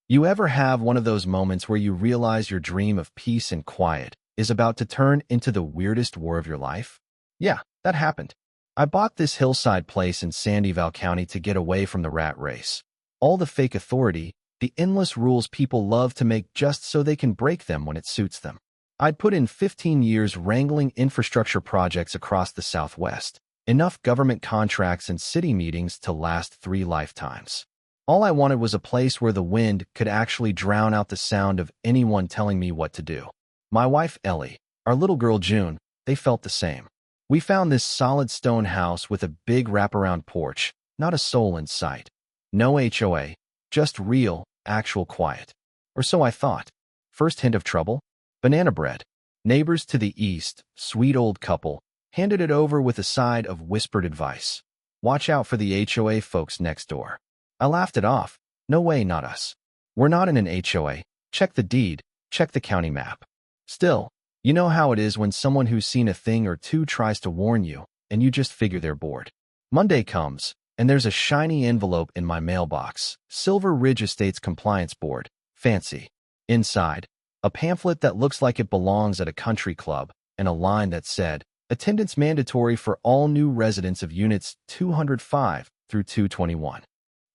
You ever have one of those moments where you realize your dream of peace and quiet is about to turn into the weirdest war of your life? Yeah, that happened. I bought this hillside place in Sandyvale County to get away from the rat race. All the fake authority, the endless rules people love to make just so they can break them when it suits them. I'd put in 15 years wrangling infrastructure projects across the Southwest, enough government contracts and city meetings to last 3 lifetimes. All I wanted was a place where the wind could actually drown out the sound of anyone telling me what to do. My wife, Ellie, our little girl, June, they felt the same. We found this solid stone house with a big wraparound porch, not a soul in sight. No HOA, just real, actual quiet. Or so I thought. First hint of trouble? Banana bread. Neighbors to the east, sweet old couple, handed it over with a side of whispered advice. Watch out for the HOA folks next door. I laughed it off. No way, not us. We're not in an HOA. Check the deed, check the county map. Still, you know how it is when someone who's seen a thing or two tries to warn you, and you just figure they're bored. Monday comes, and there's a shiny envelope in my mailbox. Silver Ridge Estates Compliance Board. Fancy. Inside, a pamphlet that looks like it belongs at a country club, and a line that said, attendance mandatory for all new residents of units 205 through 221.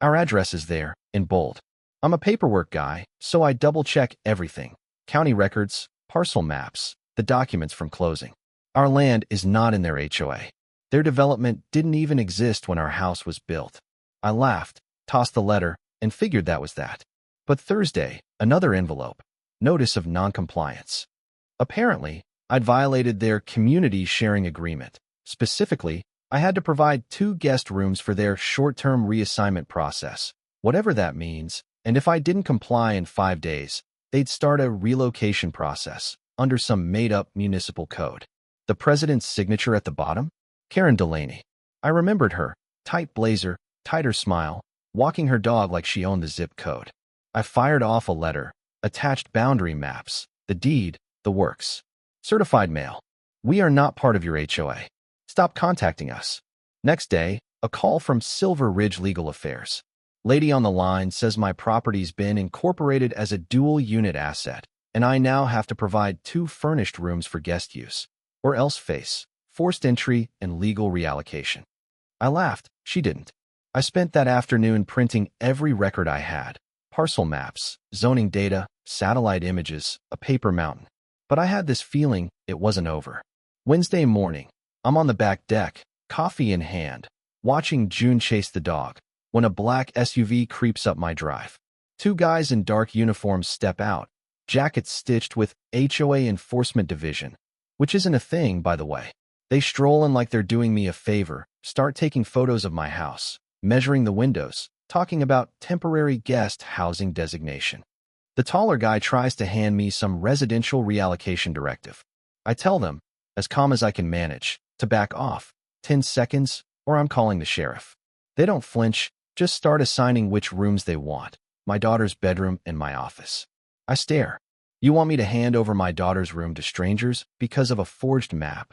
Our address is there, in bold. I'm a paperwork guy, so I double-check everything. County records, parcel maps, the documents from closing. Our land is not in their HOA. Their development didn't even exist when our house was built. I laughed, tossed the letter, and figured that was that. But Thursday, another envelope. Notice of noncompliance. Apparently, I'd violated their community sharing agreement. Specifically, I had to provide 2 guest rooms for their short-term reassignment process, whatever that means, and if I didn't comply in 5 days, they'd start a relocation process under some made-up municipal code. The president's signature at the bottom? Karen Delaney. I remembered her, tight blazer, tighter smile, walking her dog like she owned the zip code. I fired off a letter, attached boundary maps, the deed, the works. Certified mail. We are not part of your HOA. Stop contacting us. Next day, a call from Silver Ridge Legal Affairs. Lady on the line says my property's been incorporated as a dual-unit asset, and I now have to provide 2 furnished rooms for guest use, or else face forced entry and legal reallocation. I laughed. She didn't. I spent that afternoon printing every record I had. Parcel maps, zoning data, satellite images, a paper mountain. But I had this feeling it wasn't over. Wednesday morning, I'm on the back deck, coffee in hand, watching June chase the dog, when a black SUV creeps up my drive. 2 guys in dark uniforms step out, jackets stitched with HOA Enforcement Division, which isn't a thing, by the way. They stroll in like they're doing me a favor, start taking photos of my house, measuring the windows, talking about temporary guest housing designation. The taller guy tries to hand me some residential reallocation directive. I tell them, as calm as I can manage, to back off, 10 seconds, or I'm calling the sheriff. They don't flinch, just start assigning which rooms they want, my daughter's bedroom and my office. I stare. You want me to hand over my daughter's room to strangers because of a forged map?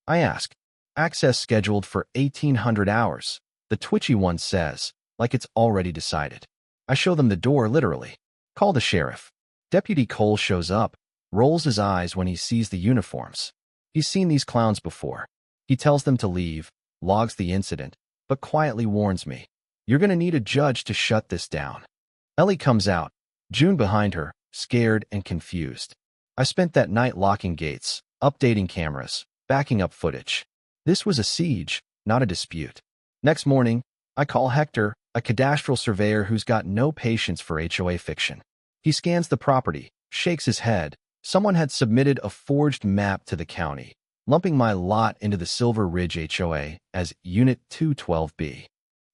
I ask. Access scheduled for 1800 hours, the twitchy one says, like it's already decided. I show them the door literally. Call the sheriff. Deputy Cole shows up, rolls his eyes when he sees the uniforms. He's seen these clowns before. He tells them to leave, logs the incident, but quietly warns me. You're going to need a judge to shut this down. Ellie comes out, June behind her, scared and confused. I spent that night locking gates, updating cameras, backing up footage. This was a siege, not a dispute. Next morning, I call Hector, a cadastral surveyor who's got no patience for HOA fiction. He scans the property, shakes his head. Someone had submitted a forged map to the county, lumping my lot into the Silver Ridge HOA as Unit 212B.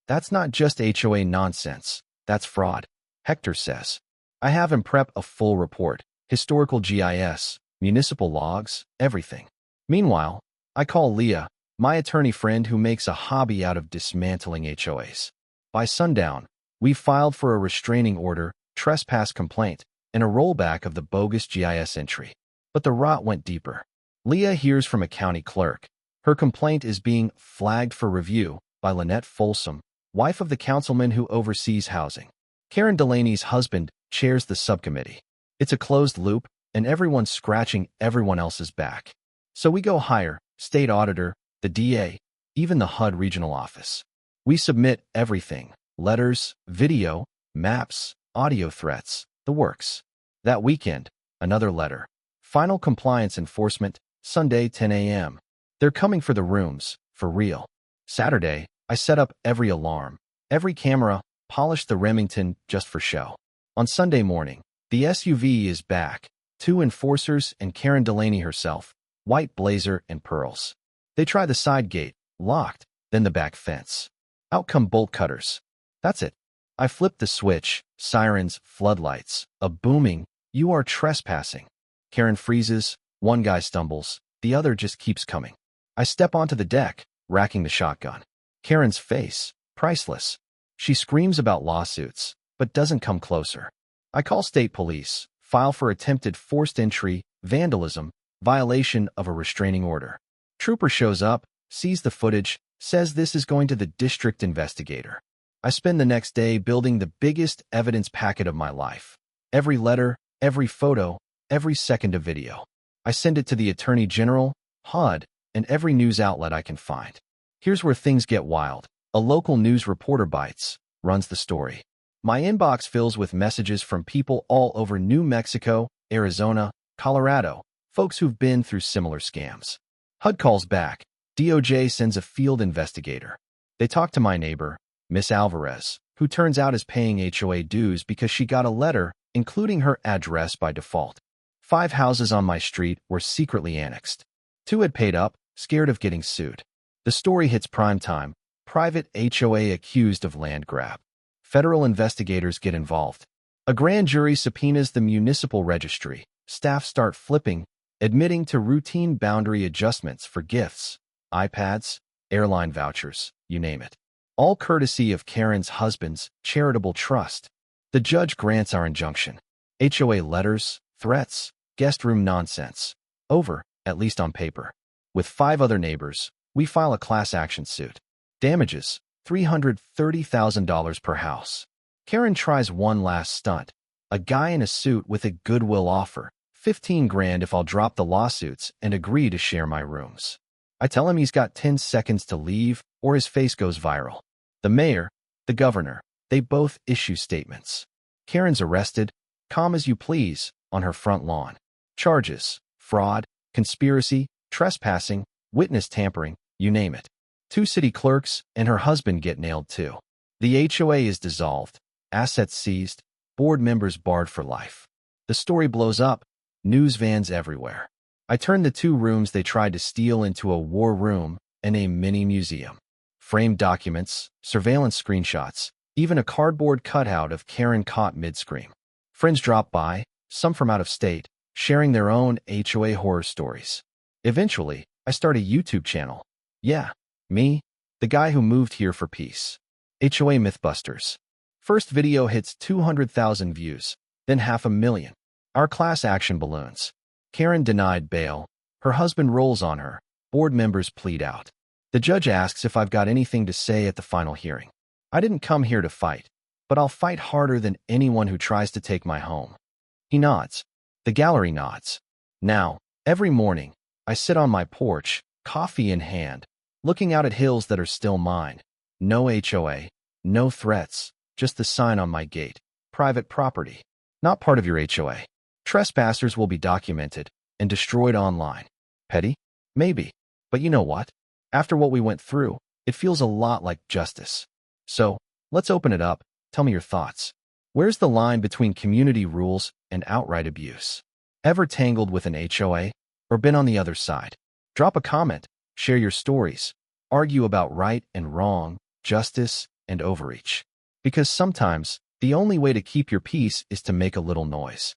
That's not just HOA nonsense, that's fraud, Hector says. I have him prep a full report, historical GIS, municipal logs, everything. Meanwhile, I call Leah, my attorney friend who makes a hobby out of dismantling HOAs. By sundown, we filed for a restraining order, trespass complaint, and a rollback of the bogus GIS entry. But the rot went deeper. Leah hears from a county clerk. Her complaint is being flagged for review by Lynette Folsom, wife of the councilman who oversees housing. Karen Delaney's husband, chairs the subcommittee. It's a closed loop, and everyone's scratching everyone else's back. So we go higher, state auditor, the DA, even the HUD regional office. We submit everything, letters, video, maps, audio threats, the works. That weekend, another letter. Final compliance enforcement, Sunday 10 a.m. They're coming for the rooms, for real. Saturday, I set up every alarm, every camera, polished the Remington just for show. On Sunday morning, the SUV is back, 2 enforcers and Karen Delaney herself, white blazer and pearls. They try the side gate, locked, then the back fence. Out come bolt cutters. That's it. I flip the switch, sirens, floodlights, a booming, "You are trespassing." Karen freezes, one guy stumbles, the other just keeps coming. I step onto the deck, racking the shotgun. Karen's face, priceless. She screams about lawsuits, but doesn't come closer. I call state police, file for attempted forced entry, vandalism, violation of a restraining order. Trooper shows up, sees the footage, says this is going to the district investigator. I spend the next day building the biggest evidence packet of my life. Every letter, every photo, every second of video. I send it to the Attorney General, HUD, and every news outlet I can find. Here's where things get wild. A local news reporter bites, runs the story. My inbox fills with messages from people all over New Mexico, Arizona, Colorado, folks who've been through similar scams. HUD calls back. DOJ sends a field investigator. They talk to my neighbor, Miss Alvarez, who turns out is paying HOA dues because she got a letter, including her address by default. 5 houses on my street were secretly annexed. 2 had paid up, scared of getting sued. The story hits prime time. Private HOA accused of land grab. Federal investigators get involved. A grand jury subpoenas the municipal registry. Staff start flipping, admitting to routine boundary adjustments for gifts, iPads, airline vouchers, you name it. All courtesy of Karen's husband's charitable trust. The judge grants our injunction. HOA letters, threats, guest room nonsense. Over, at least on paper. With 5 other neighbors, we file a class action suit. Damages, $330,000 per house. Karen tries one last stunt. A guy in a suit with a goodwill offer, $15,000 if I'll drop the lawsuits and agree to share my rooms. I tell him he's got 10 seconds to leave or his face goes viral. The mayor, the governor, they both issue statements. Karen's arrested, calm as you please, on her front lawn. Charges, fraud, conspiracy, trespassing, witness tampering, you name it. 2 city clerks and her husband get nailed too. The HOA is dissolved, assets seized, board members barred for life. The story blows up, news vans everywhere. I turned the 2 rooms they tried to steal into a war room and a mini museum. Framed documents, surveillance screenshots, even a cardboard cutout of Karen caught mid-scream. Friends drop by, some from out of state, sharing their own HOA horror stories. Eventually, I start a YouTube channel. Yeah, me, the guy who moved here for peace. HOA Mythbusters. First video hits 200,000 views, then 500,000. Our class action balloons. Karen denied bail. Her husband rolls on her. Board members plead out. The judge asks if I've got anything to say at the final hearing. I didn't come here to fight, but I'll fight harder than anyone who tries to take my home. He nods. The gallery nods. Now, every morning, I sit on my porch, coffee in hand, looking out at hills that are still mine. No HOA, no threats, just the sign on my gate. Private property. Not part of your HOA. Trespassers will be documented and destroyed online. Petty? Maybe. But you know what? After what we went through, it feels a lot like justice. So, let's open it up. Tell me your thoughts. Where's the line between community rules and outright abuse? Ever tangled with an HOA? Or been on the other side? Drop a comment, share your stories, argue about right and wrong, justice and overreach. Because sometimes, the only way to keep your peace is to make a little noise.